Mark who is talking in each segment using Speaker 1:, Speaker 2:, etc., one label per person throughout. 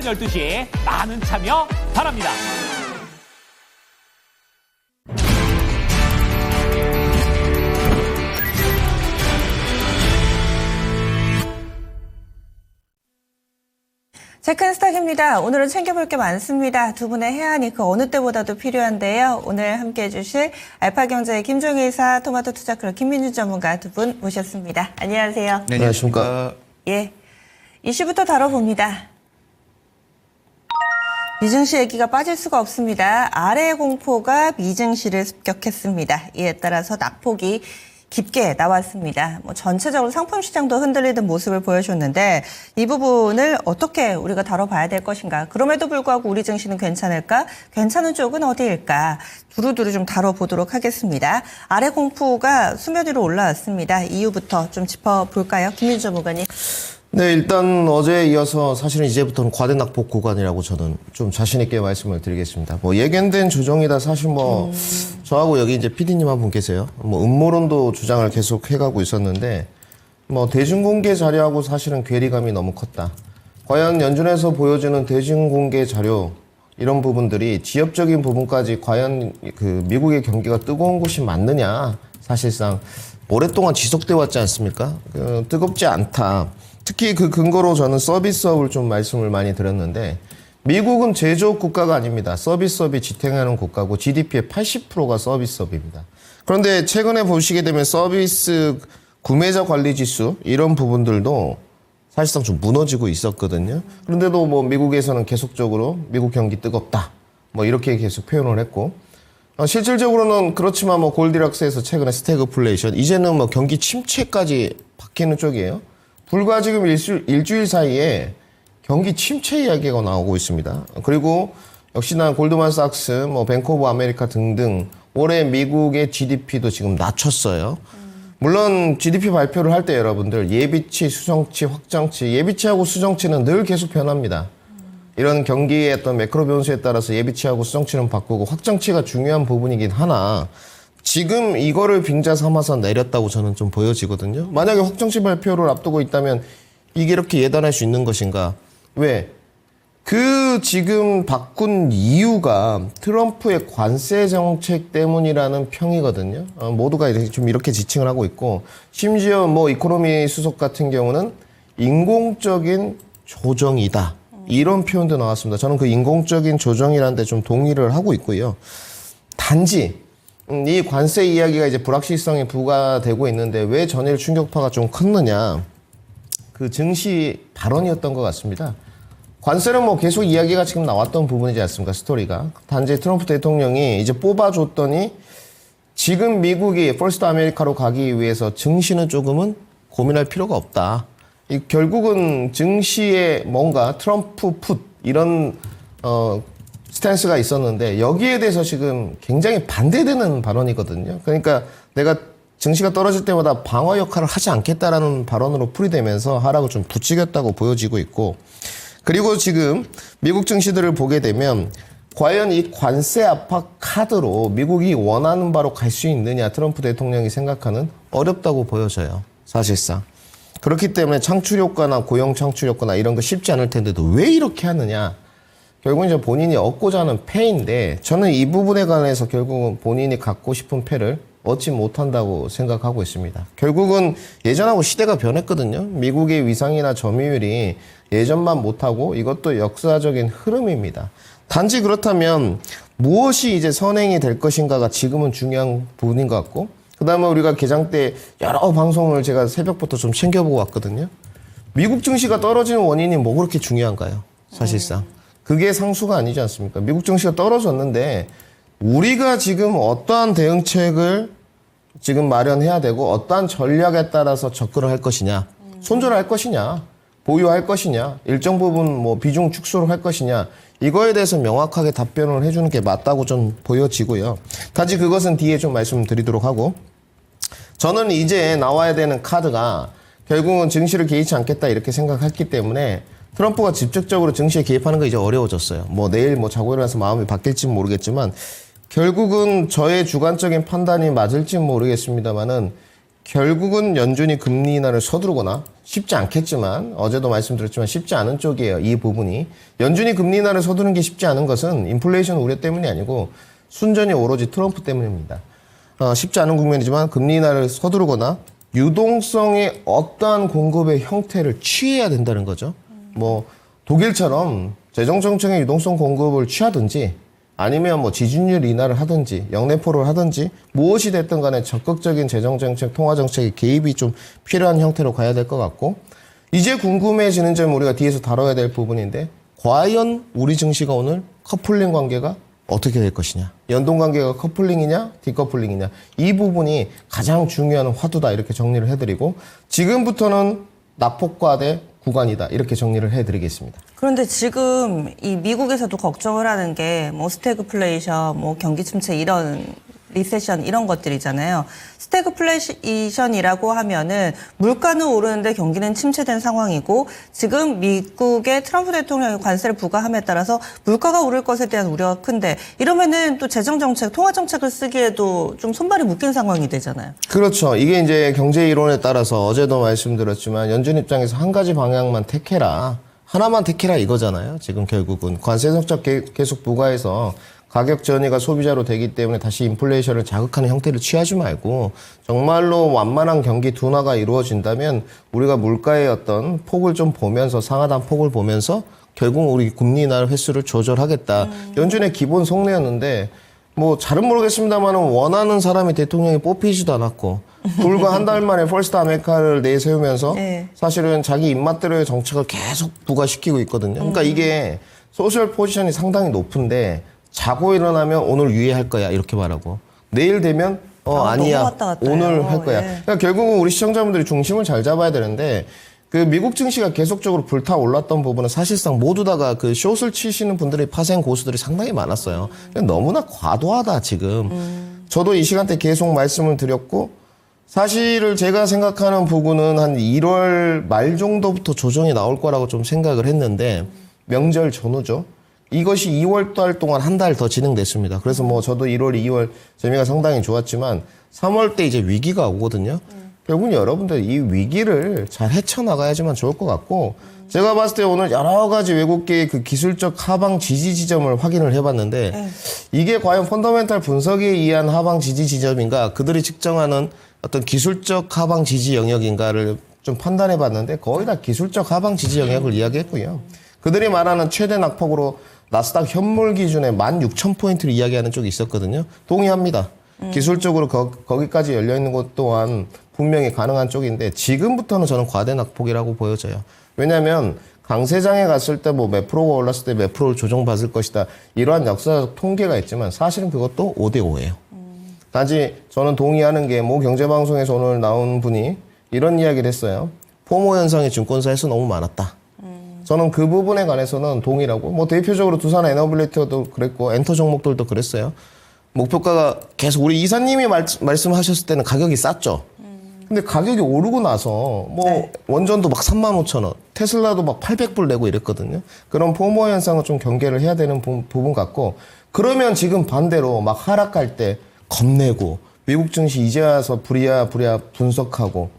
Speaker 1: 오전 12시 많은 참여 바랍니다.
Speaker 2: 체크앤스탁입니다. 오늘은 챙겨볼 게 많습니다. 두 분의 해안이 그 어느 때보다도 필요한데요. 오늘 함께해 주실 알파경제의 김종일 이사, 토마토 투자클럽 김민주 전문가 두 분 모셨습니다. 안녕하세요.
Speaker 3: 네, 안녕하십니까.
Speaker 2: 예, 이슈부터 다뤄봅니다. 미증시 얘기가 빠질 수가 없습니다. 아래 공포가 미증시를 습격했습니다. 이에 따라서 낙폭이 깊게 나왔습니다. 전체적으로 상품 시장도 흔들리는 모습을 보여줬는데 이 부분을 어떻게 우리가 다뤄봐야 될 것인가. 그럼에도 불구하고 우리 증시는 괜찮을까? 괜찮은 쪽은 어디일까? 두루두루 좀 다뤄보도록 하겠습니다. 아래 공포가 수면 위로 올라왔습니다. 이유부터 좀 짚어볼까요? 김민주 전문가님.
Speaker 3: 네, 일단 어제에 이어서 사실은 이제부터는 과대 낙폭 구간이라고 저는 좀 자신 있게 말씀을 드리겠습니다. 예견된 조정이다. 사실 저하고 여기 이제 PD님 한 분 계세요. 음모론도 주장을 계속 해가고 있었는데 대중공개 자료하고 사실은 괴리감이 너무 컸다. 과연 연준에서 보여주는 대중공개 자료 이런 부분들이 지역적인 부분까지 과연 그 미국의 경기가 뜨거운 곳이 맞느냐. 사실상 오랫동안 지속돼 왔지 않습니까? 뜨겁지 않다. 특히 그 근거로 저는 서비스업을 좀 말씀을 많이 드렸는데 미국은 제조업 국가가 아닙니다. 서비스업이 지탱하는 국가고 GDP의 80%가 서비스업입니다. 그런데 최근에 보시게 되면 서비스 구매자 관리 지수 이런 부분들도 사실상 좀 무너지고 있었거든요. 그런데도 미국에서는 계속적으로 미국 경기 뜨겁다. 이렇게 계속 표현을 했고 실질적으로는 그렇지만 골디락스에서 최근에 스태그플레이션 이제는 경기 침체까지 바뀌는 쪽이에요. 불과 지금 일주일 사이에 경기 침체 이야기가 나오고 있습니다. 그리고 역시나 골드만삭스, 뱅크 오브 아메리카 등등 올해 미국의 GDP도 지금 낮췄어요. 물론 GDP 발표를 할 때 여러분들 예비치, 수정치, 확정치, 예비치하고 수정치는 늘 계속 변합니다. 이런 경기의 어떤 매크로 변수에 따라서 예비치하고 수정치는 바꾸고 확정치가 중요한 부분이긴 하나 지금 이거를 빙자 삼아서 내렸다고 저는 좀 보여지거든요. 만약에 확정치 발표를 앞두고 있다면 이게 이렇게 예단할 수 있는 것인가? 왜? 지금 바꾼 이유가 트럼프의 관세 정책 때문이라는 평이거든요. 모두가 좀 이렇게 지칭을 하고 있고 심지어 이코노미 수석 같은 경우는 인공적인 조정이다. 이런 표현도 나왔습니다. 저는 그 인공적인 조정이라는 데 좀 동의를 하고 있고요. 단지 이 관세 이야기가 이제 불확실성이 부과되고 있는데 왜 전일 충격파가 좀 컸느냐. 그 증시 발언이었던 것 같습니다. 관세는 계속 이야기가 지금 나왔던 부분이지 않습니까? 스토리가. 단지 트럼프 대통령이 이제 뽑아줬더니 지금 미국이 퍼스트 아메리카로 가기 위해서 증시는 조금은 고민할 필요가 없다. 결국은 증시에 뭔가 트럼프 풋 이런 스탠스가 있었는데 여기에 대해서 지금 굉장히 반대되는 발언이거든요. 그러니까 내가 증시가 떨어질 때마다 방어 역할을 하지 않겠다라는 발언으로 풀이되면서 하락을 좀 부추겼다고 보여지고 있고 그리고 지금 미국 증시들을 보게 되면 과연 이 관세 압박 카드로 미국이 원하는 바로 갈 수 있느냐 트럼프 대통령이 생각하는 어렵다고 보여져요. 사실상. 그렇기 때문에 창출 효과나 고용 창출 효과나 이런 거 쉽지 않을 텐데도 왜 이렇게 하느냐. 결국은 이제 본인이 얻고자 하는 패인데 저는 이 부분에 관해서 결국은 본인이 갖고 싶은 패를 얻지 못한다고 생각하고 있습니다. 결국은 예전하고 시대가 변했거든요. 미국의 위상이나 점유율이 예전만 못하고 이것도 역사적인 흐름입니다. 단지 그렇다면 무엇이 이제 선행이 될 것인가가 지금은 중요한 부분인 것 같고 그 다음에 우리가 개장 때 여러 방송을 제가 새벽부터 좀 챙겨보고 왔거든요. 미국 증시가 떨어지는 원인이 뭐 그렇게 중요한가요? 사실상. 그게 상수가 아니지 않습니까? 미국 증시가 떨어졌는데 우리가 지금 어떠한 대응책을 지금 마련해야 되고 어떠한 전략에 따라서 접근을 할 것이냐, 손절할 것이냐, 보유할 것이냐, 일정 부분 비중 축소를 할 것이냐 이거에 대해서 명확하게 답변을 해주는 게 맞다고 좀 보여지고요. 단지 그것은 뒤에 좀 말씀드리도록 하고 저는 이제 나와야 되는 카드가 결국은 증시를 개의치 않겠다 이렇게 생각했기 때문에 트럼프가 직접적으로 증시에 개입하는 거 이제 어려워졌어요. 내일 자고 일어나서 마음이 바뀔지는 모르겠지만 결국은 저의 주관적인 판단이 맞을지는 모르겠습니다만은 결국은 연준이 금리 인하를 서두르거나 쉽지 않겠지만 어제도 말씀드렸지만 쉽지 않은 쪽이에요. 이 부분이. 연준이 금리 인하를 서두르는 게 쉽지 않은 것은 인플레이션 우려 때문이 아니고 순전히 오로지 트럼프 때문입니다. 쉽지 않은 국면이지만 금리 인하를 서두르거나 유동성의 어떠한 공급의 형태를 취해야 된다는 거죠. 뭐 독일처럼 재정정책의 유동성 공급을 취하든지 아니면 뭐 지준율 인하를 하든지 영내포를 하든지 무엇이 됐든 간에 적극적인 재정정책, 통화정책의 개입이 좀 필요한 형태로 가야 될 것 같고 이제 궁금해지는 점은 우리가 뒤에서 다뤄야 될 부분인데 과연 우리 증시가 오늘 커플링 관계가 어떻게 될 것이냐. 연동 관계가 커플링이냐 디커플링이냐. 이 부분이 가장 중요한 화두다 이렇게 정리를 해드리고 지금부터는 낙폭과대 구간이다 이렇게 정리를 해드리겠습니다.
Speaker 2: 그런데 지금 이 미국에서도 걱정을 하는 게 뭐 스태그플레이션, 뭐 경기 침체 이런 리세션 이런 것들이잖아요. 스태그플레이션이라고 하면은 물가는 오르는데 경기는 침체된 상황이고 지금 미국의 트럼프 대통령이 관세를 부과함에 따라서 물가가 오를 것에 대한 우려가 큰데 이러면은 또 재정정책, 통화정책을 쓰기에도 좀 손발이 묶인 상황이 되잖아요.
Speaker 3: 그렇죠. 이게 이제 경제 이론에 따라서 어제도 말씀드렸지만 연준 입장에서 한 가지 방향만 택해라. 하나만 택해라 이거잖아요. 지금 결국은 관세 정책 계속 부과해서 가격 전이가 소비자로 되기 때문에 다시 인플레이션을 자극하는 형태를 취하지 말고 정말로 완만한 경기 둔화가 이루어진다면 우리가 물가의 어떤 폭을 좀 보면서 상하단 폭을 보면서 결국 우리 금리 인하 횟수를 조절하겠다. 연준의 기본 속내였는데 뭐 잘은 모르겠습니다만 원하는 사람이 대통령이 뽑히지도 않았고 불과 한 달 만에 퍼스트 아메리카를 내세우면서
Speaker 2: 네.
Speaker 3: 사실은 자기 입맛대로의 정책을 계속 부과시키고 있거든요. 그러니까 이게 소셜 포지션이 상당히 높은데 자고 일어나면 오늘 유예할 거야 이렇게 말하고 내일 되면 아니야
Speaker 2: 너무 왔다 갔다
Speaker 3: 오늘
Speaker 2: 해요.
Speaker 3: 할 거야.
Speaker 2: 예.
Speaker 3: 그러니까 결국은 우리 시청자분들이 중심을 잘 잡아야 되는데 그 미국 증시가 계속적으로 불타올랐던 부분은 사실상 모두 다가 그 숏을 치시는 분들이 파생 고수들이 상당히 많았어요. 너무나 과도하다 지금. 저도 이 시간대 계속 말씀을 드렸고 사실을 제가 생각하는 부분은 한 1월 말 정도부터 조정이 나올 거라고 좀 생각을 했는데 명절 전후죠. 이것이 2월 달 동안 한 달 더 진행됐습니다. 그래서 뭐 저도 1월, 2월 재미가 상당히 좋았지만 3월 때 이제 위기가 오거든요. 결국은 여러분들 이 위기를 잘 헤쳐나가야지만 좋을 것 같고 제가 봤을 때 오늘 여러 가지 외국계의 그 기술적 하방 지지 지점을 확인을 해봤는데 이게 과연 펀더멘탈 분석에 의한 하방 지지 지점인가 그들이 측정하는 어떤 기술적 하방 지지 영역인가를 좀 판단해봤는데 거의 다 기술적 하방 지지 영역을 이야기했고요. 그들이 말하는 최대 낙폭으로 나스닥 현물 기준에 16,000포인트를 이야기하는 쪽이 있었거든요. 동의합니다. 기술적으로 거기까지 열려있는 것 또한 분명히 가능한 쪽인데 지금부터는 저는 과대 낙폭이라고 보여져요. 왜냐하면 강세장에 갔을 때 뭐 몇 프로가 올랐을 때 몇 프로를 조정받을 것이다. 이러한 역사적 통계가 있지만 사실은 그것도 5대5예요. 단지 저는 동의하는 게 모 경제방송에서 오늘 나온 분이 이런 이야기를 했어요. 포모 현상이 증권사에서 너무 많았다. 저는 그 부분에 관해서는 동의라고. 뭐 대표적으로 두산 에너빌리티도 그랬고 엔터 종목들도 그랬어요. 목표가가 계속 우리 이사님이 말씀하셨을 때는 가격이 쌌죠. 근데 가격이 오르고 나서 뭐 원전도 막 35,000원, 테슬라도 막 800불 내고 이랬거든요. 그런 포모 현상을 좀 경계를 해야 되는 부분 같고 그러면 지금 반대로 막 하락할 때 겁내고 미국 증시 이제 와서 부랴 분석하고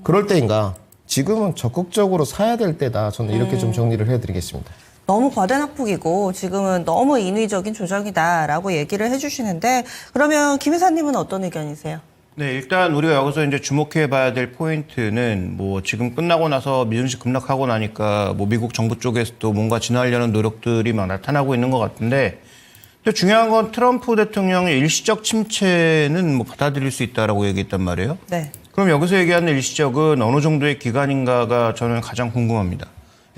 Speaker 3: 그럴 때인가? 지금은 적극적으로 사야 될 때다. 저는 이렇게 좀 정리를 해드리겠습니다.
Speaker 2: 너무 과대 낙폭이고 지금은 너무 인위적인 조정이다라고 얘기를 해주시는데 그러면 김 회사님은 어떤 의견이세요?
Speaker 4: 네, 일단 우리가 여기서 이제 주목해 봐야 될 포인트는 뭐 지금 끝나고 나서 미증시 급락하고 나니까 뭐 미국 정부 쪽에서도 뭔가 진화하려는 노력들이 막 나타나고 있는 것 같은데 근데 중요한 건 트럼프 대통령의 일시적 침체는 뭐 받아들일 수 있다라고 얘기했단 말이에요.
Speaker 2: 네.
Speaker 4: 그럼 여기서 얘기하는 일시적은 어느 정도의 기간인가가 저는 가장 궁금합니다.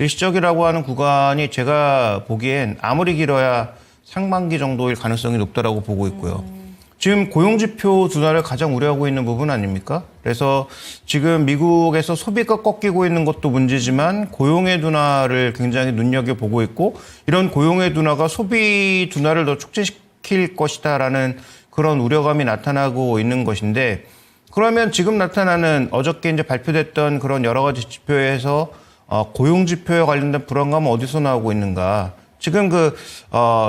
Speaker 4: 일시적이라고 하는 구간이 제가 보기엔 아무리 길어야 상반기 정도일 가능성이 높다라고 보고 있고요. 지금 고용지표 둔화를 가장 우려하고 있는 부분 아닙니까? 그래서 지금 미국에서 소비가 꺾이고 있는 것도 문제지만 고용의 둔화를 굉장히 눈여겨보고 있고 이런 고용의 둔화가 소비 둔화를 더 촉진시킬 것이다라는 그런 우려감이 나타나고 있는 것인데 그러면 지금 나타나는 어저께 이제 발표됐던 그런 여러 가지 지표에서 고용 지표에 관련된 불안감은 어디서 나오고 있는가? 지금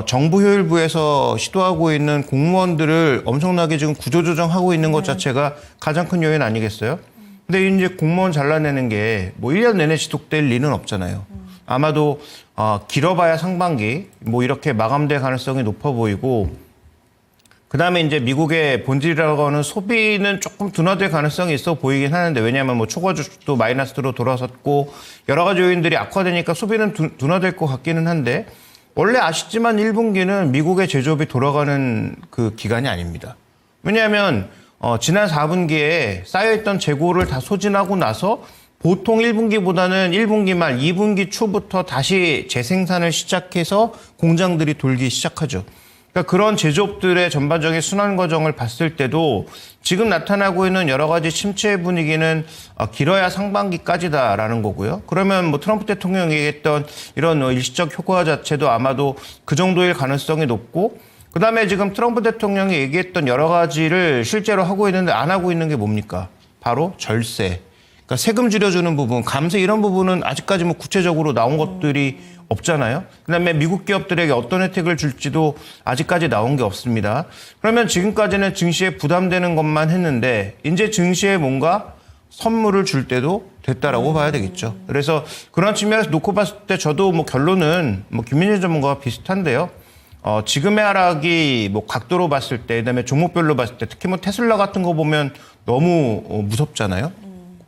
Speaker 4: 정부 효율부에서 시도하고 있는 공무원들을 엄청나게 지금 구조조정하고 있는 것 자체가 가장 큰 요인 아니겠어요? 근데 이제 공무원 잘라내는 게 뭐 1년 내내 지속될 리는 없잖아요. 아마도 길어봐야 상반기 뭐 이렇게 마감될 가능성이 높아 보이고, 그다음에 이제 미국의 본질이라고 하는 소비는 조금 둔화될 가능성이 있어 보이긴 하는데, 왜냐하면 뭐 초과 주식도 마이너스로 돌아섰고 여러 가지 요인들이 악화되니까 소비는 둔화될 것 같기는 한데, 원래 아시지만 1분기는 미국의 제조업이 돌아가는 그 기간이 아닙니다. 왜냐하면 지난 4분기에 쌓여있던 재고를 다 소진하고 나서 보통 1분기보다는 1분기 말 2분기 초부터 다시 재생산을 시작해서 공장들이 돌기 시작하죠. 그러니까 그런 제조업들의 전반적인 순환 과정을 봤을 때도 지금 나타나고 있는 여러 가지 침체 분위기는 길어야 상반기까지다라는 거고요. 그러면 뭐 트럼프 대통령이 얘기했던 이런 일시적 효과 자체도 아마도 그 정도일 가능성이 높고, 그다음에 지금 트럼프 대통령이 얘기했던 여러 가지를 실제로 하고 있는데 안 하고 있는 게 뭡니까? 바로 절세. 그러니까 세금 줄여주는 부분, 감세 이런 부분은 아직까지 뭐 구체적으로 나온 것들이 없잖아요. 그다음에 미국 기업들에게 어떤 혜택을 줄지도 아직까지 나온 게 없습니다. 그러면 지금까지는 증시에 부담되는 것만 했는데 이제 증시에 뭔가 선물을 줄 때도 됐다라고 봐야 되겠죠. 그래서 그런 측면에서 놓고 봤을 때 저도 뭐 결론은 뭐 김민재 전문가와 비슷한데요. 지금의 하락이 뭐 각도로 봤을 때, 그다음에 종목별로 봤을 때, 특히 뭐 테슬라 같은 거 보면 너무 무섭잖아요.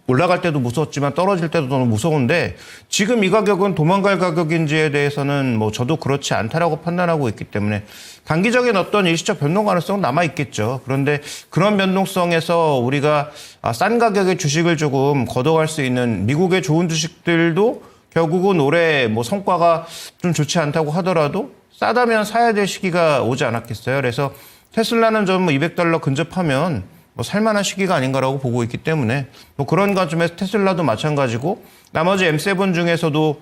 Speaker 4: 올라갈 때도 무서웠지만 떨어질 때도 너무 무서운데, 지금 이 가격은 도망갈 가격인지에 대해서는 뭐 저도 그렇지 않다라고 판단하고 있기 때문에 단기적인 어떤 일시적 변동 가능성은 남아 있겠죠. 그런데 그런 변동성에서 우리가 싼 가격의 주식을 조금 걷어갈 수 있는 미국의 좋은 주식들도 결국은 올해 뭐 성과가 좀 좋지 않다고 하더라도 싸다면 사야 될 시기가 오지 않았겠어요. 그래서 테슬라는 좀 $200 근접하면 뭐 살만한 시기가 아닌가라고 보고 있기 때문에 뭐 그런 관점에서 테슬라도 마찬가지고, 나머지 M7 중에서도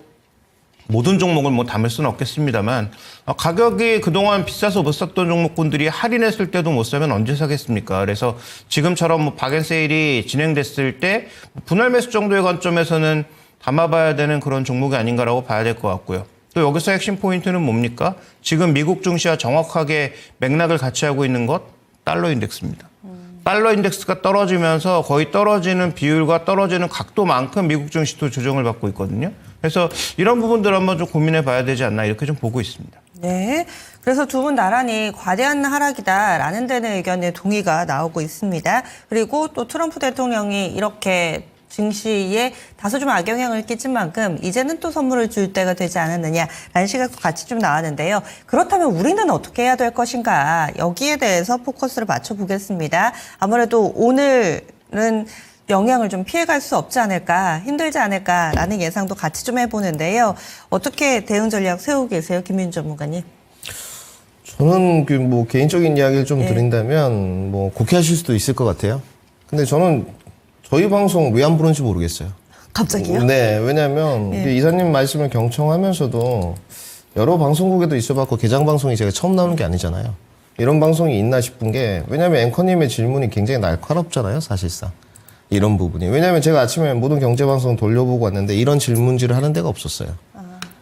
Speaker 4: 모든 종목을 뭐 담을 수는 없겠습니다만 가격이 그동안 비싸서 못 샀던 종목군들이 할인했을 때도 못 사면 언제 사겠습니까? 그래서 지금처럼 뭐 박앤세일이 진행됐을 때 분할 매수 정도의 관점에서는 담아봐야 되는 그런 종목이 아닌가라고 봐야 될 것 같고요. 또 여기서 핵심 포인트는 뭡니까? 지금 미국 증시와 정확하게 맥락을 같이 하고 있는 것, 달러 인덱스입니다. 달러 인덱스가 떨어지면서 거의 떨어지는 비율과 떨어지는 각도만큼 미국 증시도 조정을 받고 있거든요. 그래서 이런 부분들 한번 좀 고민해 봐야 되지 않나, 이렇게 좀 보고 있습니다.
Speaker 2: 네. 그래서 두 분 나란히 과대한 하락이다라는 데는 의견에 동의가 나오고 있습니다. 그리고 또 트럼프 대통령이 이렇게 증시에 다소 좀 악영향을 끼친 만큼 이제는 또 선물을 줄 때가 되지 않았느냐라는 시각도 같이 좀 나왔는데요. 그렇다면 우리는 어떻게 해야 될 것인가, 여기에 대해서 포커스를 맞춰보겠습니다. 아무래도 오늘은 영향을 좀 피해갈 수 없지 않을까, 힘들지 않을까라는 예상도 같이 좀 해보는데요. 어떻게 대응 전략 세우고 계세요, 김민재 전문가님?
Speaker 3: 저는 그 뭐 개인적인 이야기를 좀 드린다면 뭐 곡해하실 수도 있을 것 같아요. 근데 저는 저희 방송 왜 안 부르는지 모르겠어요.
Speaker 2: 갑자기요?
Speaker 3: 네, 왜냐하면 이사님 말씀을 경청하면서도 여러 방송국에도 있어봤고 개장 방송이 제가 처음 나오는 게 아니잖아요. 이런 방송이 있나 싶은 게, 왜냐하면 앵커님의 질문이 굉장히 날카롭잖아요, 사실상. 이런 부분이. 왜냐하면 제가 아침에 모든 경제방송 돌려보고 왔는데 이런 질문지를 하는 데가 없었어요.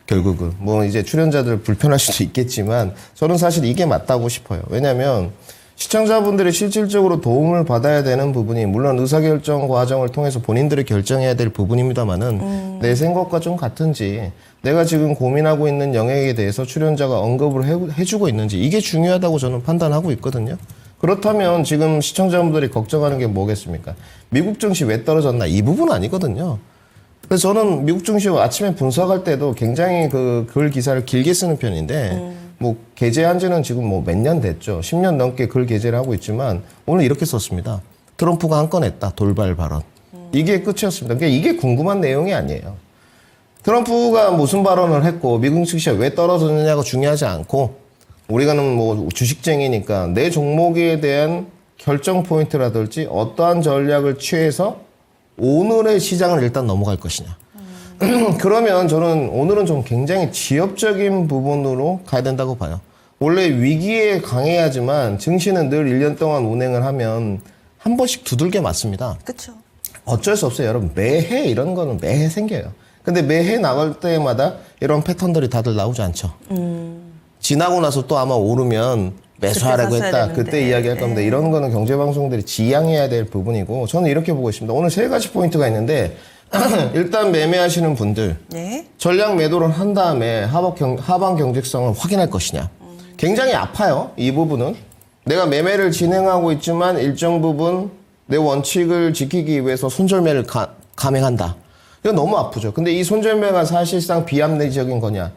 Speaker 3: 결국은. 뭐 이제 출연자들 불편할 수도 있겠지만 저는 사실 이게 맞다고 싶어요. 왜냐하면 시청자분들이 실질적으로 도움을 받아야 되는 부분이, 물론 의사결정 과정을 통해서 본인들이 결정해야 될 부분입니다만은 내 생각과 좀 같은지, 내가 지금 고민하고 있는 영역에 대해서 출연자가 언급을 해주고 있는지, 이게 중요하다고 저는 판단하고 있거든요. 그렇다면 지금 시청자분들이 걱정하는 게 뭐겠습니까? 미국 증시 왜 떨어졌나, 이 부분 아니거든요. 그래서 저는 미국 증시 아침에 분석할 때도 굉장히 그 글 기사를 길게 쓰는 편인데 뭐 게재한 지는 지금 뭐 몇 년 됐죠. 10년 넘게 글 게재를 하고 있지만 오늘 이렇게 썼습니다. 트럼프가 한 건 했다. 돌발 발언. 이게 끝이었습니다. 그러니까 이게 궁금한 내용이 아니에요. 트럼프가 무슨 발언을 했고 미국 증시가 왜 떨어졌느냐가 중요하지 않고, 우리가는 뭐 주식쟁이니까 내 종목에 대한 결정 포인트라든지 어떠한 전략을 취해서 오늘의 시장을 일단 넘어갈 것이냐. 그러면 저는 오늘은 좀 굉장히 지엽적인 부분으로 가야 된다고 봐요. 원래 위기에 강해야지만 증시는 늘 1년 동안 운행을 하면 한 번씩 두들겨 맞습니다.
Speaker 2: 그렇죠.
Speaker 3: 어쩔 수 없어요, 여러분. 매해 이런 거는 매해 생겨요. 근데 매해 나갈 때마다 이런 패턴들이 다들 나오지 않죠. 지나고 나서 또 아마 오르면 매수하라고
Speaker 2: 그때
Speaker 3: 했다.
Speaker 2: 샀어야
Speaker 3: 그때
Speaker 2: 되는데.
Speaker 3: 이야기할 건데 이런 거는 경제방송들이 지양해야 될 부분이고 저는 이렇게 보고 있습니다. 오늘 세 가지 포인트가 있는데 일단 매매하시는 분들
Speaker 2: 네.
Speaker 3: 전량 매도를 한 다음에 하방 경직성을 확인할 것이냐. 굉장히 아파요. 이 부분은. 내가 매매를 진행하고 있지만 일정 부분 내 원칙을 지키기 위해서 손절매를 감행한다. 이거 너무 아프죠. 근데 이 손절매가 사실상 비합리적인 거냐?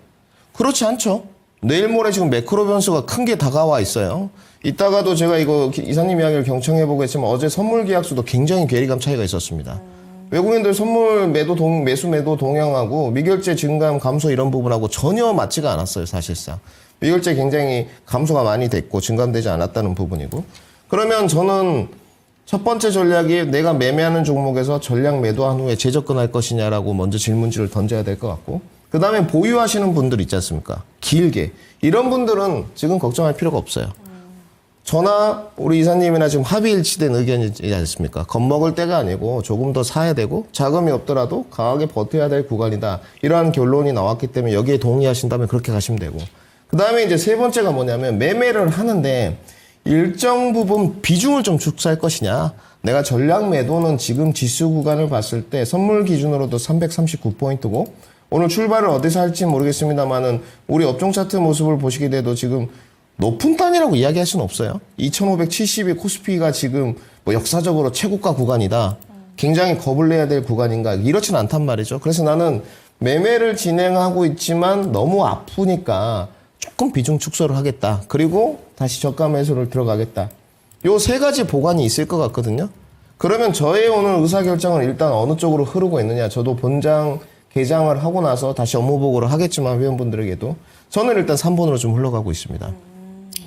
Speaker 3: 그렇지 않죠. 내일 모레 지금 매크로 변수가 큰 게 다가와 있어요. 이따가도 제가 이거 이사님 이야기를 경청해 보겠지만 어제 선물 계약수도 굉장히 괴리감 차이가 있었습니다. 외국인들 선물 매수 매도 동향하고 미결제 증감 감소 이런 부분하고 전혀 맞지가 않았어요, 사실상. 미결제 굉장히 감소가 많이 됐고 증감되지 않았다는 부분이고. 그러면 저는 첫 번째 전략이 내가 매매하는 종목에서 전량 매도한 후에 재접근할 것이냐라고 먼저 질문지를 던져야 될 것 같고. 그 다음에 보유하시는 분들 있지 않습니까? 길게. 이런 분들은 지금 걱정할 필요가 없어요. 저나 우리 이사님이나 지금 합의일치된 의견이지 않습니까? 겁먹을 때가 아니고 조금 더 사야 되고 자금이 없더라도 강하게 버텨야 될 구간이다. 이러한 결론이 나왔기 때문에 여기에 동의하신다면 그렇게 가시면 되고. 그 다음에 이제 세 번째가 뭐냐면 매매를 하는데 일정 부분 비중을 좀 축소할 것이냐. 내가 전량 매도는 지금 지수 구간을 봤을 때 선물 기준으로도 339포인트고 오늘 출발을 어디서 할지 모르겠습니다만은 우리 업종 차트 모습을 보시게 돼도 지금 높은 단이라고 이야기할 수는 없어요. 2570이 코스피가 지금 뭐 역사적으로 최고가 구간이다. 굉장히 겁을 내야 될 구간인가. 이렇진 않단 말이죠. 그래서 나는 매매를 진행하고 있지만 너무 아프니까 조금 비중 축소를 하겠다. 그리고 다시 저가 매수를 들어가겠다. 요 세 가지 보관이 있을 것 같거든요. 그러면 저의 오늘 의사결정은 일단 어느 쪽으로 흐르고 있느냐. 저도 본장 개장을 하고 나서 다시 업무 보고를 하겠지만 회원분들에게도 저는 일단 3번으로 좀 흘러가고 있습니다.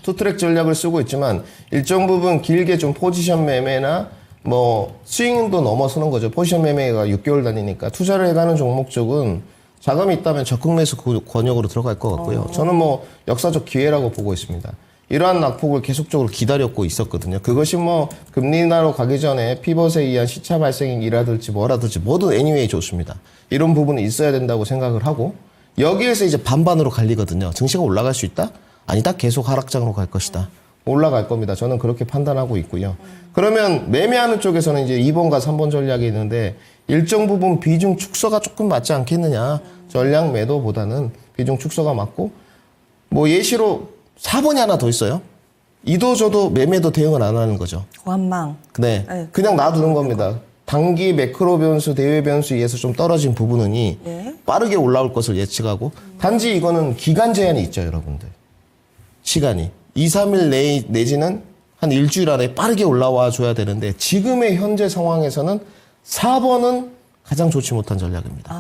Speaker 3: 투트랙 전략을 쓰고 있지만 일정 부분 길게 좀 포지션 매매나 뭐 스윙도 넘어서는 거죠. 포지션 매매가 6개월 단위니까 투자를 해가는 종목 쪽은 자금이 있다면 적극 매수 권역으로 들어갈 것 같고요. 저는 뭐 역사적 기회라고 보고 있습니다. 이러한 낙폭을 계속적으로 기다렸고 있었거든요. 그것이 뭐 금리 인하로 가기 전에 피벗에 의한 시차 발생이라든지 뭐라든지 뭐든 애니웨이 좋습니다. 이런 부분이 있어야 된다고 생각을 하고 여기에서 이제 반반으로 갈리거든요. 증시가 올라갈 수 있다? 아니다. 계속 하락장으로 갈 것이다. 올라갈 겁니다. 저는 그렇게 판단하고 있고요. 그러면 매매하는 쪽에서는 이제 2번과 3번 전략이 있는데 일정 부분 비중 축소가 조금 맞지 않겠느냐. 전량 매도보다는 비중 축소가 맞고 뭐 예시로 4번이 하나 더 있어요. 이도저도 매매도 대응을 안 하는 거죠.
Speaker 2: 완망.
Speaker 3: 네.
Speaker 2: 네.
Speaker 3: 그냥 놔두는 겁니다. 단기 매크로 변수, 대외 변수에 의해서 좀 떨어진 부분이니
Speaker 2: 네.
Speaker 3: 빠르게 올라올 것을 예측하고 단지 이거는 기간 제한이 있죠, 여러분들. 시간이. 2, 3일 내지는 한 일주일 안에 빠르게 올라와 줘야 되는데 지금의 현재 상황에서는 4번은 가장 좋지 못한 전략입니다.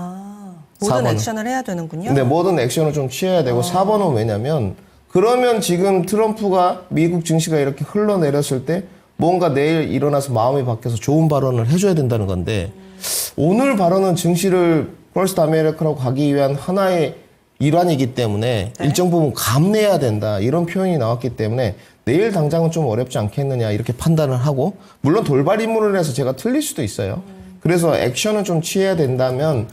Speaker 2: 모든
Speaker 3: 4번은.
Speaker 2: 액션을 해야 되는군요.
Speaker 3: 근데 모든 액션을 좀 취해야 되고 4번은 왜냐면 그러면 지금 트럼프가 미국 증시가 이렇게 흘러내렸을 때 뭔가 내일 일어나서 마음이 바뀌어서 좋은 발언을 해줘야 된다는 건데 오늘 발언은 증시를 퍼스트 아메리카로 가기 위한 하나의 일환이기 때문에
Speaker 2: 네.
Speaker 3: 일정 부분 감내해야 된다 이런 표현이 나왔기 때문에 내일 당장은 좀 어렵지 않겠느냐 이렇게 판단을 하고 물론 돌발 임무를 해서 제가 틀릴 수도 있어요. 그래서 액션을 좀 취해야 된다면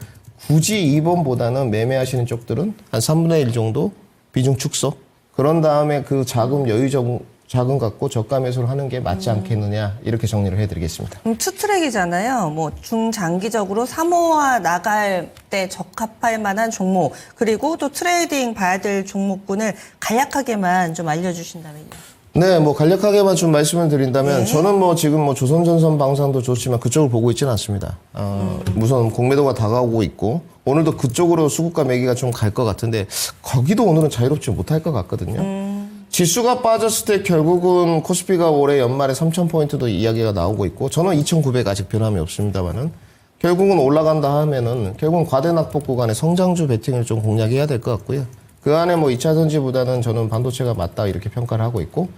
Speaker 3: 굳이 2번보다는 매매하시는 쪽들은 한 3분의 1 정도 비중 축소 그런 다음에 그 자금 자금 갖고 저가 매수를 하는 게 맞지 않겠느냐 이렇게 정리를 해드리겠습니다.
Speaker 2: 투트랙이잖아요. 뭐 중장기적으로 사모아 나갈 때 적합할 만한 종목 그리고 또 트레이딩 봐야 될 종목군을 간략하게만 좀 알려주신다면요.
Speaker 3: 네, 뭐 간략하게만 좀 말씀을 드린다면
Speaker 2: 네.
Speaker 3: 저는 뭐 지금 뭐 조선전선 방산도 좋지만 그쪽을 보고 있지는 않습니다. 우선 공매도가 다가오고 있고 오늘도 그쪽으로 수급과 매기가 좀 갈 것 같은데 거기도 오늘은 자유롭지 못할 것 같거든요. 지수가 빠졌을 때 결국은 코스피가 올해 연말에 3,000포인트도 이야기가 나오고 있고 저는 2,900 아직 변함이 없습니다만은 결국은 올라간다 하면은 결국은 과대낙폭 구간의 성장주 베팅을 좀 공략해야 될 것 같고요. 그 안에 뭐 2차 전지보다는 저는 반도체가 맞다 이렇게 평가를 하고 있고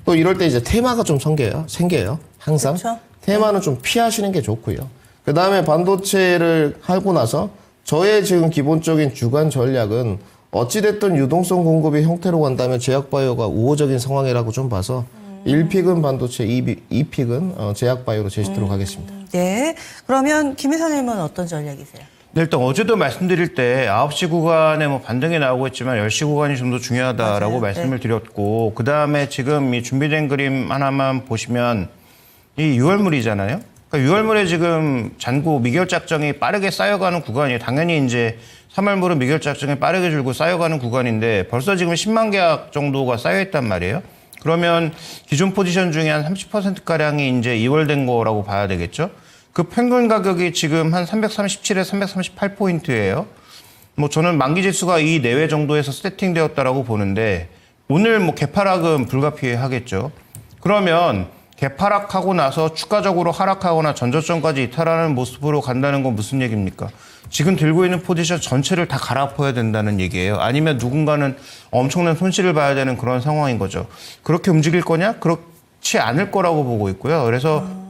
Speaker 3: 또 이럴 때 이제 테마가 좀 생겨요. 항상.
Speaker 2: 그쵸?
Speaker 3: 테마는 좀 피하시는 게 좋고요. 그 다음에 반도체를 하고 나서 저의 지금 기본적인 주간 전략은 어찌됐든 유동성 공급의 형태로 간다면 제약바이오가 우호적인 상황이라고 좀 봐서 1픽은 반도체, 2픽은 제약바이오로 제시도록 하겠습니다.
Speaker 2: 네. 그러면 김 이사님은 어떤 전략이세요?
Speaker 4: 네, 일단 어제도 말씀드릴 때 9시 구간에 뭐 반등이 나오고 있지만 10시 구간이 좀 더 중요하다라고
Speaker 2: 맞아요.
Speaker 4: 말씀을 드렸고, 그 다음에 지금 이 준비된 그림 하나만 보시면 이 6월물이잖아요. 그러니까 6월물에 지금 잔고 미결작정이 빠르게 쌓여가는 구간이에요. 당연히 이제 3월물은 미결작정이 빠르게 줄고 쌓여가는 구간인데 벌써 지금 10만 계약 정도가 쌓여있단 말이에요. 그러면 기존 포지션 중에 한 30%가량이 이제 2월 거라고 봐야 되겠죠. 그 평균 가격이 지금 한 337에서 338포인트예요. 뭐 저는 만기 지수가 이 내외 정도에서 세팅되었다라고 보는데 오늘 뭐 개파락은 불가피하겠죠. 그러면 개파락하고 나서 추가적으로 하락하거나 전저점까지 이탈하는 모습으로 간다는 건 무슨 얘기입니까? 지금 들고 있는 포지션 전체를 다 갈아엎어야 된다는 얘기예요. 아니면 누군가는 엄청난 손실을 봐야 되는 그런 상황인 거죠. 그렇게 움직일 거냐? 그렇지 않을 거라고 보고 있고요. 그래서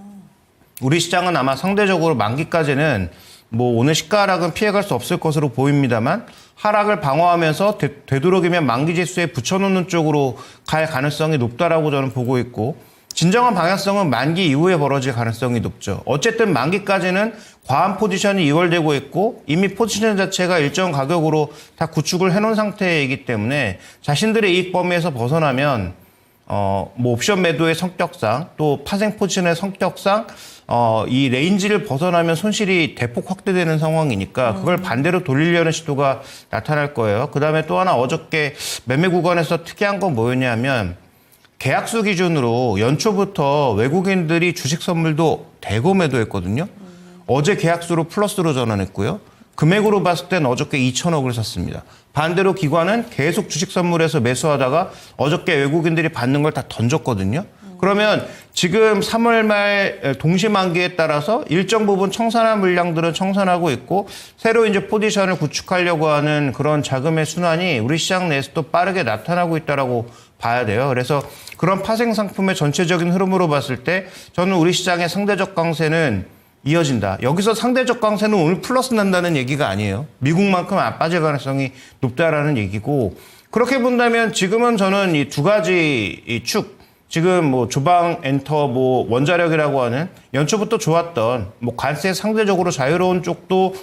Speaker 4: 우리 시장은 아마 상대적으로 만기까지는 뭐 오늘 시가 하락은 피해갈 수 없을 것으로 보입니다만 하락을 방어하면서 되도록이면 만기 지수에 붙여놓는 쪽으로 갈 가능성이 높다라고 저는 보고 있고, 진정한 방향성은 만기 이후에 벌어질 가능성이 높죠. 어쨌든 만기까지는 과한 포지션이 이월되고 있고 이미 포지션 자체가 일정 가격으로 다 구축을 해놓은 상태이기 때문에 자신들의 이익 범위에서 벗어나면 뭐 옵션 매도의 성격상 또 파생 포지션의 성격상 이 레인지를 벗어나면 손실이 대폭 확대되는 상황이니까 그걸 반대로 돌리려는 시도가 나타날 거예요. 그다음에 또 하나 어저께 매매 구간에서 특이한 건 뭐였냐면 계약수 기준으로 연초부터 외국인들이 주식 선물도 대거 매도했거든요. 어제 계약수로 플러스로 전환했고요. 금액으로 봤을 땐 어저께 2천억을 샀습니다. 반대로 기관은 계속 주식 선물에서 매수하다가 어저께 외국인들이 받는 걸 다 던졌거든요. 그러면 지금 3월 말 동시만기에 따라서 일정 부분 청산한 물량들은 청산하고 있고 새로 이제 포지션을 구축하려고 하는 그런 자금의 순환이 우리 시장 내에서도 빠르게 나타나고 있다라고 봐야 돼요. 그래서 그런 파생 상품의 전체적인 흐름으로 봤을 때 저는 우리 시장의 상대적 강세는 이어진다. 여기서 상대적 강세는 오늘 플러스 난다는 얘기가 아니에요. 미국만큼 안 빠질 가능성이 높다라는 얘기고, 그렇게 본다면 지금은 저는 이 두 가지 이 축, 지금 뭐 주방 엔터 뭐 원자력이라고 하는 연초부터 좋았던 뭐 관세 상대적으로 자유로운 쪽도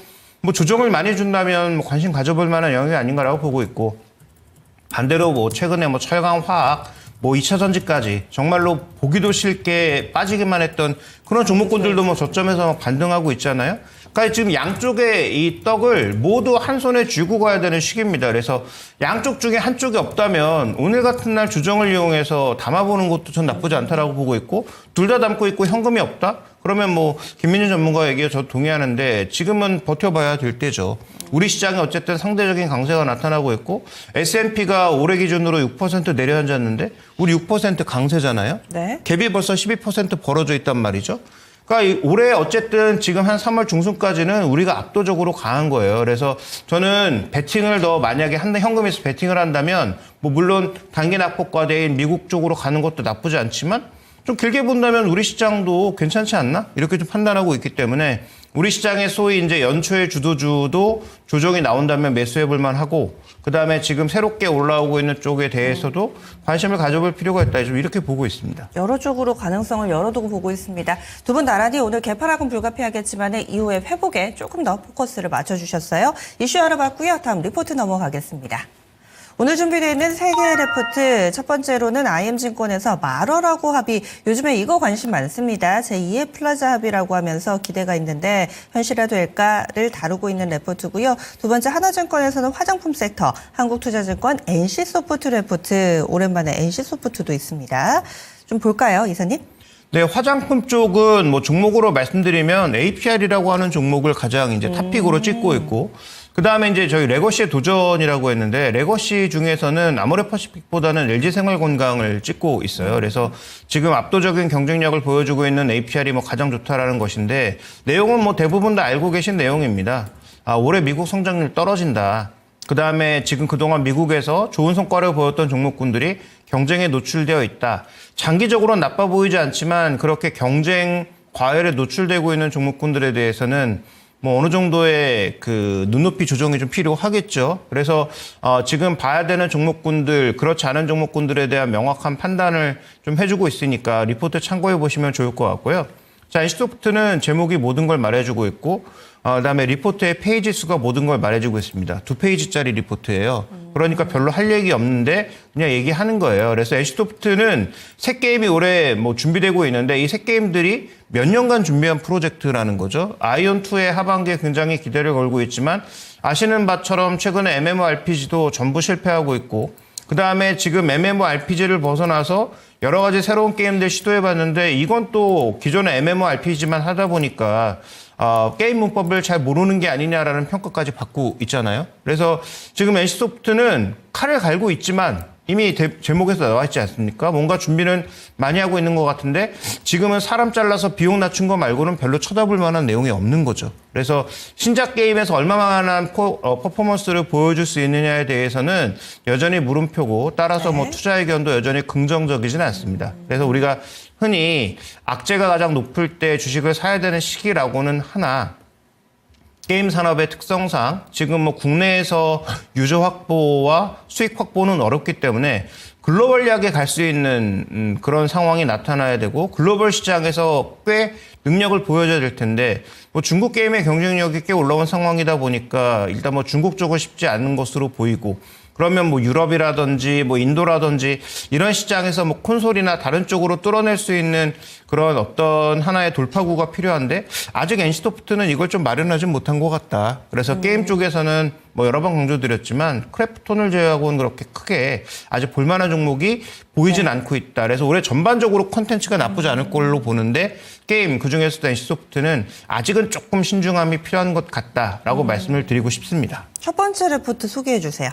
Speaker 4: 뭐 조정을 많이 준다면 뭐 관심 가져볼 만한 영역이 아닌가라고 보고 있고, 반대로 뭐 최근에 뭐 철강 화학 뭐 2차 전지까지 정말로 보기도 싫게 빠지기만 했던 그런 종목군들도 뭐 저점에서 반등하고 있잖아요. 그러니까 지금 양쪽의 이 떡을 모두 한 손에 쥐고 가야 되는 시기입니다. 그래서 양쪽 중에 한쪽이 없다면 오늘 같은 날 주정을 이용해서 담아보는 것도 전 나쁘지 않다라고 보고 있고, 둘 다 담고 있고 현금이 없다? 그러면 뭐 김민준 전문가 얘기에 저 동의하는데 지금은 버텨봐야 될 때죠. 우리 시장에 어쨌든 상대적인 강세가 나타나고 있고 S&P가 올해 기준으로 6% 내려앉았는데 우리 6% 강세잖아요.
Speaker 2: 네.
Speaker 4: 갭이 벌써 12% 벌어져 있단 말이죠. 그러니까 올해 어쨌든 지금 한 3월 중순까지는 우리가 압도적으로 강한 거예요. 그래서 저는 베팅을 더 만약에 현금에서 베팅을 한다면 뭐 물론 단기 낙폭과대인 미국 쪽으로 가는 것도 나쁘지 않지만 좀 길게 본다면 우리 시장도 괜찮지 않나? 이렇게 좀 판단하고 있기 때문에 우리 시장의 소위 이제 연초의 주도주도 조정이 나온다면 매수해 볼 만하고, 그 다음에 지금 새롭게 올라오고 있는 쪽에 대해서도 관심을 가져볼 필요가 있다. 좀 이렇게 보고 있습니다.
Speaker 2: 여러 쪽으로 가능성을 열어두고 보고 있습니다. 두 분 나란히 오늘 개파락은 불가피하겠지만 이후에 회복에 조금 더 포커스를 맞춰주셨어요. 이슈 알아봤고요. 다음 리포트 넘어가겠습니다. 오늘 준비되어 있는 세 개의 리포트, 첫 번째로는 IM증권에서 말어라고 합의, 요즘에 이거 관심 많습니다. 제2의 플라자 합의라고 하면서 기대가 있는데 현실화될까를 다루고 있는 리포트고요. 두 번째 하나증권에서는 화장품 섹터, 한국투자증권 NC소프트 리포트, 오랜만에 NC소프트도 있습니다. 좀 볼까요, 이사님?
Speaker 4: 네, 화장품 쪽은 뭐 종목으로 말씀드리면 APR이라고 하는 종목을 가장 이제 탑픽으로 찍고 있고, 그 다음에 이제 저희 레거시의 도전이라고 했는데, 레거시 중에서는 아모레퍼시픽보다는 LG생활건강을 찍고 있어요. 그래서 지금 압도적인 경쟁력을 보여주고 있는 APR이 뭐 가장 좋다라는 것인데, 내용은 뭐 대부분 다 알고 계신 내용입니다. 올해 미국 성장률 떨어진다. 그 다음에 지금 그동안 미국에서 좋은 성과를 보였던 종목군들이 경쟁에 노출되어 있다. 장기적으로는 나빠 보이지 않지만 그렇게 경쟁 과열에 노출되고 있는 종목군들에 대해서는 뭐 어느 정도의 그 눈높이 조정이 좀 필요하겠죠. 그래서 지금 봐야 되는 종목군들, 그렇지 않은 종목군들에 대한 명확한 판단을 좀 해주고 있으니까 리포트 참고해 보시면 좋을 것 같고요. 자, NC소프트는 제목이 모든 걸 말해주고 있고, 그다음에 리포트의 페이지 수가 모든 걸 말해주고 있습니다. 2페이지짜리 리포트예요. 그러니까 별로 할 얘기 없는데 그냥 얘기하는 거예요. 그래서 NC소프트는 새 게임이 올해 뭐 준비되고 있는데 이 새 게임들이 몇 년간 준비한 프로젝트라는 거죠. 아이온2의 하반기에 굉장히 기대를 걸고 있지만 아시는 바처럼 최근에 MMORPG도 전부 실패하고 있고 그다음에 지금 MMORPG를 벗어나서 여러 가지 새로운 게임들 시도해봤는데 이건 또 기존의 MMORPG만 하다 보니까 게임 문법을 잘 모르는 게 아니냐라는 평가까지 받고 있잖아요. 그래서 지금 NC소프트는 칼을 갈고 있지만 이미 제목에서 나와 있지 않습니까? 뭔가 준비는 많이 하고 있는 것 같은데 지금은 사람 잘라서 비용 낮춘 거 말고는 별로 쳐다볼 만한 내용이 없는 거죠. 그래서 신작 게임에서 얼마만한 퍼포먼스를 보여줄 수 있느냐에 대해서는 여전히 물음표고 따라서 뭐 투자 의견도 여전히 긍정적이지는 않습니다. 그래서 우리가 흔히 악재가 가장 높을 때 주식을 사야 되는 시기라고는 하나 게임 산업의 특성상 지금 뭐 국내에서 유저 확보와 수익 확보는 어렵기 때문에 글로벌하게 갈 수 있는 그런 상황이 나타나야 되고 글로벌 시장에서 꽤 능력을 보여줘야 될 텐데 뭐 중국 게임의 경쟁력이 꽤 올라온 상황이다 보니까 일단 뭐 중국 쪽은 쉽지 않은 것으로 보이고 그러면 뭐 유럽이라든지 뭐 인도라든지 이런 시장에서 뭐 콘솔이나 다른 쪽으로 뚫어낼 수 있는 그런 어떤 하나의 돌파구가 필요한데 아직 NC소프트는 이걸 좀 마련하지 못한 것 같다. 그래서 게임 쪽에서는 뭐 여러 번 강조드렸지만 크래프톤을 제외하고는 그렇게 크게 아직 볼만한 종목이 보이진 않고 있다. 그래서 올해 전반적으로 콘텐츠가 나쁘지 않을 걸로 보는데 게임 그중에서도 NC소프트는 아직은 조금 신중함이 필요한 것 같다라고 말씀을 드리고 싶습니다.
Speaker 2: 첫 번째 레포트 소개해 주세요.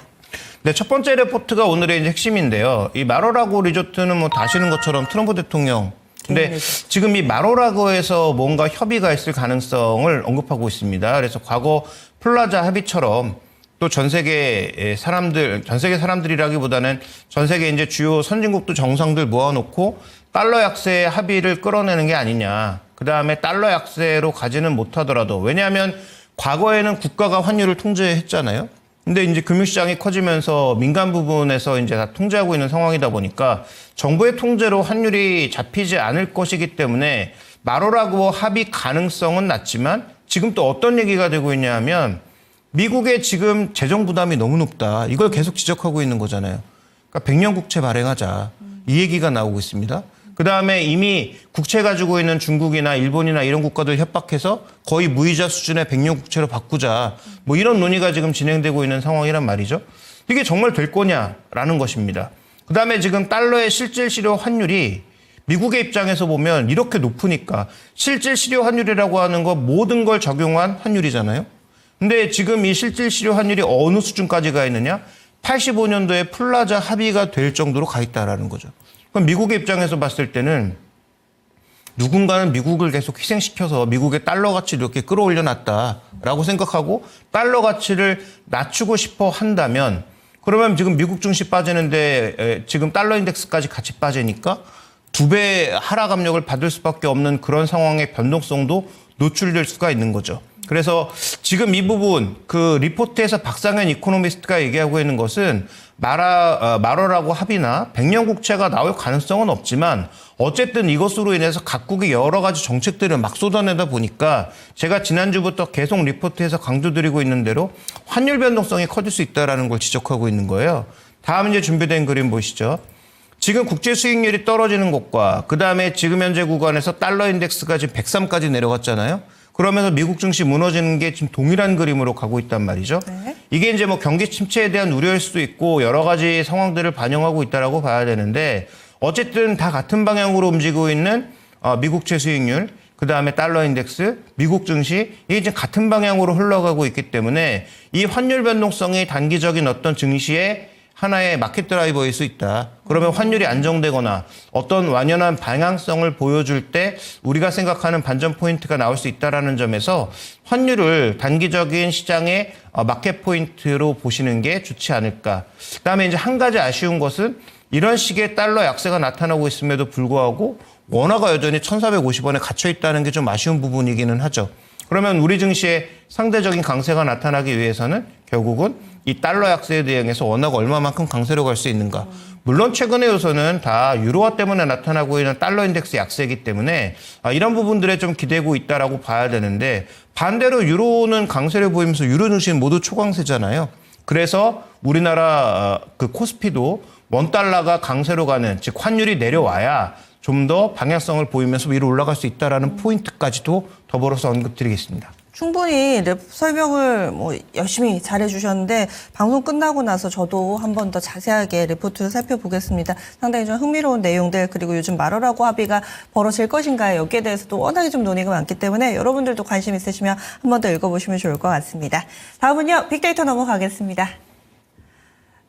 Speaker 4: 네, 첫 번째 레포트가 오늘의 이제 핵심인데요. 이 마로라고 리조트는 뭐 다 아시는 것처럼 트럼프 대통령. 근데 지금 이 마로라고에서 뭔가 협의가 있을 가능성을 언급하고 있습니다. 그래서 과거 플라자 합의처럼 또 전 세계 사람들이라기보다는 전 세계 이제 주요 선진국도 정상들 모아놓고 달러 약세 합의를 끌어내는 게 아니냐. 그 다음에 달러 약세로 가지는 못하더라도 왜냐하면 과거에는 국가가 환율을 통제했잖아요. 근데 이제 금융시장이 커지면서 민간 부분에서 이제 다 통제하고 있는 상황이다 보니까 정부의 통제로 환율이 잡히지 않을 것이기 때문에 마로라고 합의 가능성은 낮지만 지금 또 어떤 얘기가 되고 있냐 하면 미국의 지금 재정 부담이 너무 높다. 이걸 계속 지적하고 있는 거잖아요. 그러니까 100년 국채 발행하자. 이 얘기가 나오고 있습니다. 그다음에 이미 국채 가지고 있는 중국이나 일본이나 이런 국가들 협박해서 거의 무이자 수준의 100년 국채로 바꾸자. 뭐 이런 논의가 지금 진행되고 있는 상황이란 말이죠. 이게 정말 될 거냐라는 것입니다. 그다음에 지금 달러의 실질 실효 환율이 미국의 입장에서 보면 이렇게 높으니까 실질 실효 환율이라고 하는 거 모든 걸 적용한 환율이잖아요. 근데 지금 이 실질 실효 환율이 어느 수준까지 가 있느냐? 85년도에 플라자 합의가 될 정도로 가 있다라는 거죠. 그럼 미국의 입장에서 봤을 때는 누군가는 미국을 계속 희생시켜서 미국의 달러 가치를 이렇게 끌어올려 놨다라고 생각하고 달러 가치를 낮추고 싶어 한다면 그러면 지금 미국 증시 빠지는데 지금 달러 인덱스까지 같이 빠지니까 2배 하락 압력을 받을 수밖에 없는 그런 상황의 변동성도 노출될 수가 있는 거죠. 그래서 지금 이 부분 그 리포트에서 박상현 이코노미스트가 얘기하고 있는 것은 마로라고 합의나 100년 국채가 나올 가능성은 없지만 어쨌든 이것으로 인해서 각국의 여러 가지 정책들을 막 쏟아내다 보니까 제가 지난주부터 계속 리포트에서 강조드리고 있는 대로 환율 변동성이 커질 수 있다는 걸 지적하고 있는 거예요. 다음 이제 준비된 그림 보시죠. 지금 국제 수익률이 떨어지는 것과 그다음에 지금 현재 구간에서 달러 인덱스가 지금 103까지 내려갔잖아요. 그러면서 미국 증시 무너지는 게 지금 동일한 그림으로 가고 있단 말이죠. 네. 이게 이제 뭐 경기 침체에 대한 우려일 수도 있고 여러 가지 상황들을 반영하고 있다라고 봐야 되는데 어쨌든 다 같은 방향으로 움직이고 있는 미국채 수익률, 그 다음에 달러 인덱스, 미국 증시 이게 이제 같은 방향으로 흘러가고 있기 때문에 이 환율 변동성이 단기적인 어떤 증시의 하나의 마켓 드라이버일 수 있다. 그러면 환율이 안정되거나 어떤 완연한 방향성을 보여줄 때 우리가 생각하는 반전 포인트가 나올 수 있다는 점에서 환율을 단기적인 시장의 마켓 포인트로 보시는 게 좋지 않을까. 그다음에 이제 한 가지 아쉬운 것은 이런 식의 달러 약세가 나타나고 있음에도 불구하고 원화가 여전히 1,450원에 갇혀 있다는 게 좀 아쉬운 부분이기는 하죠. 그러면 우리 증시의 상대적인 강세가 나타나기 위해서는 결국은 이 달러 약세에 대응해서 원화가 얼마만큼 강세로 갈 수 있는가. 물론 최근의 요소는 다 유로화 때문에 나타나고 있는 달러 인덱스 약세이기 때문에 이런 부분들에 좀 기대고 있다라고 봐야 되는데 반대로 유로는 강세를 보이면서 유로 증시는 모두 초강세잖아요. 그래서 우리나라 그 코스피도 원 달러가 강세로 가는 즉 환율이 내려와야 좀 더 방향성을 보이면서 위로 올라갈 수 있다라는 포인트까지도 더불어서 언급드리겠습니다.
Speaker 2: 충분히 설명을 열심히 잘해주셨는데 방송 끝나고 나서 저도 한 번 더 자세하게 리포트를 살펴보겠습니다. 상당히 좀 흥미로운 내용들 그리고 요즘 말하라고 합의가 벌어질 것인가 여기에 대해서도 워낙에 좀 논의가 많기 때문에 여러분들도 관심 있으시면 한 번 더 읽어보시면 좋을 것 같습니다. 다음은요. 빅데이터 넘어가겠습니다.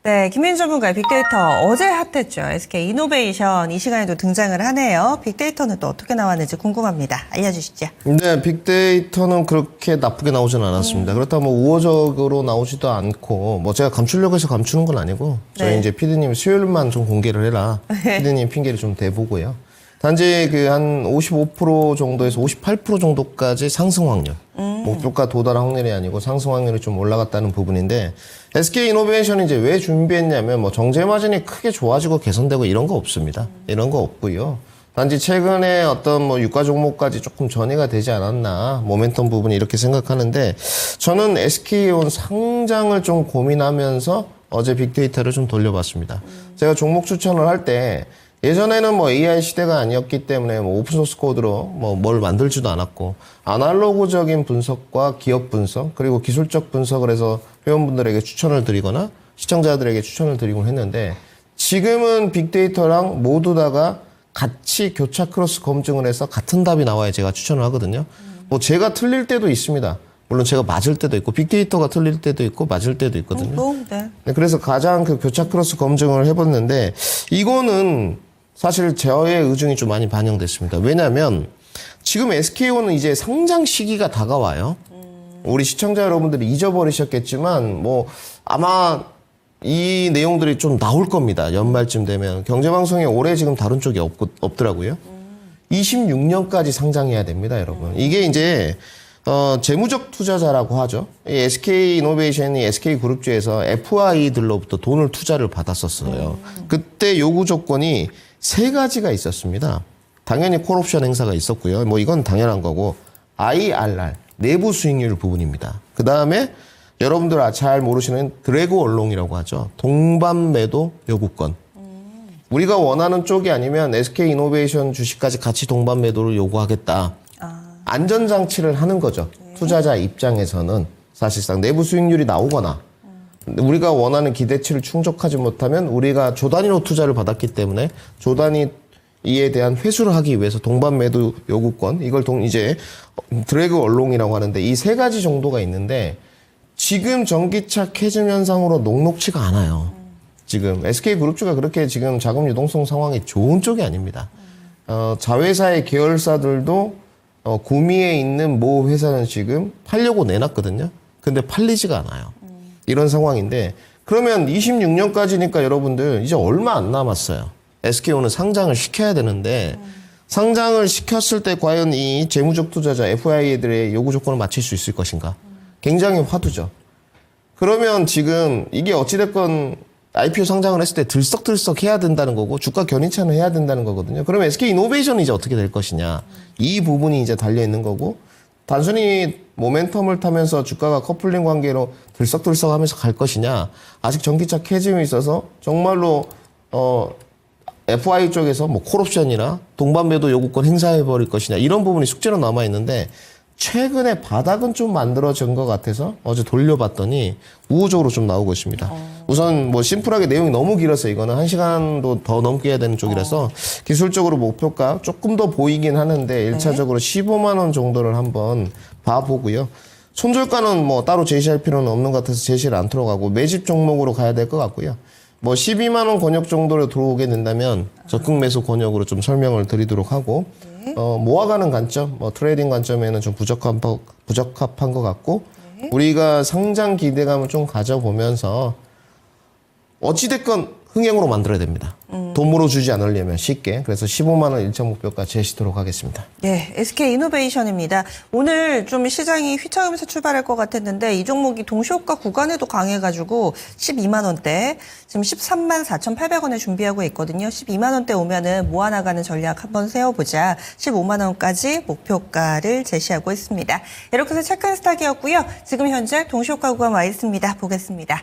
Speaker 2: 네, 김민주 전문가의 빅데이터 어제 핫했죠. SK 이노베이션 이 시간에도 등장을 하네요. 빅데이터는 또 어떻게 나왔는지 궁금합니다. 알려주시죠.
Speaker 3: 네, 빅데이터는 그렇게 나쁘게 나오진 않았습니다. 그렇다고 뭐 우호적으로 나오지도 않고 뭐 제가 감추려고 해서 감추는 건 아니고 저희
Speaker 2: 네.
Speaker 3: 이제 피디님 수요일만 좀 공개를 해라. 피디님 핑계를 좀 대보고요. 단지 그 한 55% 정도에서 58% 정도까지 상승 확률. 목표가 도달 확률이 아니고 상승 확률이 좀 올라갔다는 부분인데 SK 이노베이션이 이제 왜 준비했냐면 뭐 정제 마진이 크게 좋아지고 개선되고 이런 거 없습니다. 이런 거 없고요. 단지 최근에 어떤 뭐 유가 종목까지 조금 전이가 되지 않았나 모멘텀 부분이 이렇게 생각하는데 저는 SK온 상장을 좀 고민하면서 어제 빅데이터를 좀 돌려봤습니다. 제가 종목 추천을 할 때 예전에는 뭐 AI 시대가 아니었기 때문에 뭐 오픈소스 코드로 뭐 뭘 만들지도 않았고 아날로그적인 분석과 기업 분석 그리고 기술적 분석을 해서 회원분들에게 추천을 드리거나 시청자들에게 추천을 드리곤 했는데 지금은 빅데이터랑 모두 다가 같이 교차 크로스 검증을 해서 같은 답이 나와야 제가 추천을 하거든요. 뭐 제가 틀릴 때도 있습니다. 물론 제가 맞을 때도 있고 빅데이터가 틀릴 때도 있고 맞을 때도 있거든요.
Speaker 2: 네.
Speaker 3: 네, 그래서 가장 그 교차 크로스 검증을 해봤는데 이거는 사실 저의 의중이 좀 많이 반영됐습니다. 왜냐하면 지금 SK온은 이제 상장 시기가 다가와요. 우리 시청자 여러분들이 잊어버리셨겠지만 뭐 아마 이 내용들이 좀 나올 겁니다. 연말쯤 되면 경제방송에 올해 지금 다룬 쪽이 없더라고요. 26년까지 상장해야 됩니다, 여러분. 이게 이제 재무적 투자자라고 하죠. 이 SK 이노베이션이 SK 그룹주에서 FI들로부터 돈을 투자를 받았었어요. 그때 요구 조건이 3가지가 있었습니다. 당연히 콜옵션 행사가 있었고요. 뭐 이건 당연한 거고 IRR 내부 수익률 부분입니다. 그 다음에 여러분들 잘 모르시는 드래그 얼롱이라고 하죠. 동반 매도 요구권. 우리가 원하는 쪽이 아니면 SK 이노베이션 주식까지 같이 동반 매도를 요구하겠다. 안전장치를 하는 거죠. 투자자 입장에서는 사실상 내부 수익률이 나오거나 우리가 원하는 기대치를 충족하지 못하면 우리가 조 단위로 투자를 받았기 때문에 조 단위에 대한 회수를 하기 위해서 동반 매도 요구권 이걸 이제 드래그 얼롱이라고 하는데 이 3가지 정도가 있는데 지금 전기차 캐즘 현상으로 녹록치가 않아요. 지금 SK그룹주가 그렇게 지금 자금 유동성 상황이 좋은 쪽이 아닙니다. 자회사의 계열사들도 구미에 있는 모 회사는 지금 팔려고 내놨거든요. 근데 팔리지가 않아요. 이런 상황인데 그러면 26년까지니까 여러분들 이제 얼마 안 남았어요. SK온은 상장을 시켜야 되는데 상장을 시켰을 때 과연 이 재무적 투자자 FI들의 요구 조건을 맞출 수 있을 것인가? 굉장히 화두죠. 그러면 지금 이게 어찌됐건 IPO 상장을 했을 때 들썩들썩 해야 된다는 거고 주가 견인차는 해야 된다는 거거든요. 그러면 SK 이노베이션이 이제 어떻게 될 것이냐. 이 부분이 이제 달려 있는 거고 단순히 모멘텀을 타면서 주가가 커플링 관계로 들썩들썩 하면서 갈 것이냐. 아직 전기차 캐즘이 있어서 정말로 FI 쪽에서 뭐 콜옵션이나 동반매도 요구권 행사해 버릴 것이냐. 이런 부분이 숙제로 남아 있는데 최근에 바닥은 좀 만들어진 것 같아서 어제 돌려봤더니 우호적으로 좀 나오고 있습니다. 우선 뭐 심플하게 내용이 너무 길어서 이거는 1시간도 더 넘게 해야 되는 쪽이라서 기술적으로 목표가 조금 더 보이긴 하는데 1차적으로 15만 원 정도를 한번 봐보고요. 손절가는 뭐 따로 제시할 필요는 없는 것 같아서 제시를 안 들어가고 매집 종목으로 가야 될 것 같고요. 뭐 12만 원 권역 정도로 들어오게 된다면 적극 매수 권역으로 좀 설명을 드리도록 하고 모아가는 관점, 뭐 트레이딩 관점에는 좀 부적합한 것 같고 우리가 상장 기대감을 좀 가져보면서 어찌됐건 흥행으로 만들어야 됩니다. 돈으로 주지 않으려면 쉽게. 그래서 15만 원 일정 목표가 제시도록 하겠습니다.
Speaker 2: 네, SK 이노베이션입니다. 오늘 좀 시장이 휘청이면서 출발할 것 같았는데 이 종목이 동시호가 구간에도 강해가지고 12만 원대, 지금 13만 4,800원에 준비하고 있거든요. 12만 원대 오면은 모아나가는 전략 한번 세워보자. 15만 원까지 목표가를 제시하고 있습니다. 이렇게 해서 체크앤스탁이었고요. 지금 현재 동시호가 구간 와 있습니다. 보겠습니다.